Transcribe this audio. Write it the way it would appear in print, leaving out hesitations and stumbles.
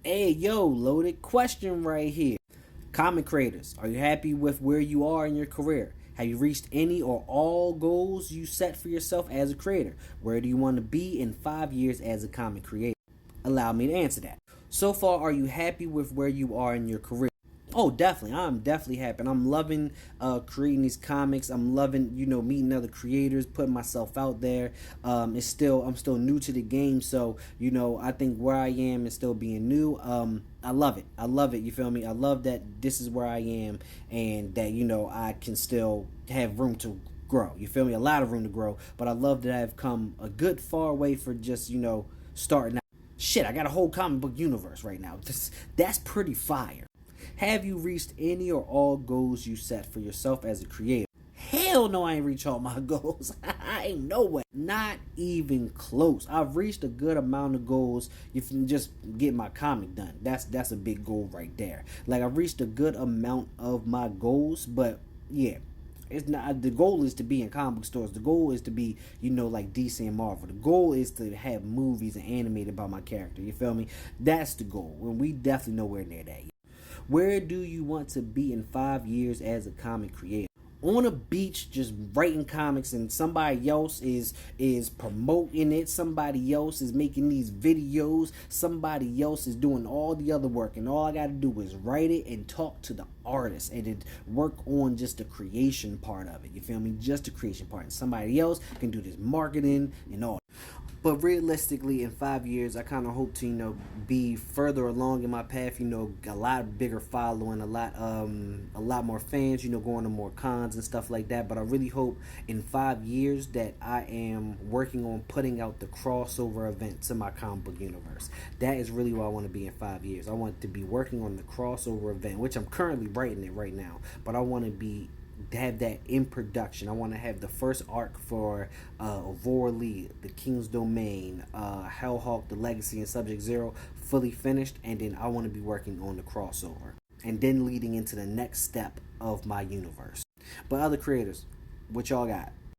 Hey, yo, loaded question right here. Comic creators, are you happy with where you are in your career? Have you reached any or all goals you set for yourself as a creator? Where do you want to be in 5 years as a comic creator? Allow me to answer that. So far, are you happy with where you are in your career? Oh, definitely. I'm definitely happy. And I'm loving creating these comics. I'm loving, meeting other creators, putting myself out there. I'm still new to the game, so I think where I am is still being new. I love it. I love it. You feel me? I love that this is where I am, and that I can still have room to grow. You feel me? A lot of room to grow. But I love that I've come a good far way for just starting out. Shit, I got a whole comic book universe right now. That's pretty fire. Have you reached any or all goals you set for yourself as a creator? Hell no, I ain't reached all my goals. I ain't no way. Not even close. I've reached a good amount of goals. You can just get my comic done. That's a big goal right there. Like, I've reached a good amount of my goals, but yeah. It's not the goal is to be in comic book stores. The goal is to be, like DC and Marvel. The goal is to have movies and animated about my character. You feel me? That's the goal. And we definitely nowhere near that yet. Where do you want to be in 5 years as a comic creator? On a beach, just writing comics, and somebody else is promoting it. Somebody else is making these videos. Somebody else is doing all the other work, and all I got to do is write it and talk to the artist, and then work on just the creation part of it. You feel me? Just the creation part. And somebody else can do this marketing and all. But realistically, in 5 years, I kind of hope to, be further along in my path. A lot bigger following, a lot more fans. Going to more cons and stuff like that. But I really hope in 5 years that I am working on putting out the crossover event to my comic book universe. That is really what I want to be in 5 years. I want to be working on the crossover event, which I'm currently writing it right now. But I want to have that in production. I want to have the first arc for Avora Lee, the King's Domain, Hellhawk, the Legacy, and Subject Zero fully finished, and then I want to be working on the crossover, and then leading into the next step of my universe. But other creators, what y'all got?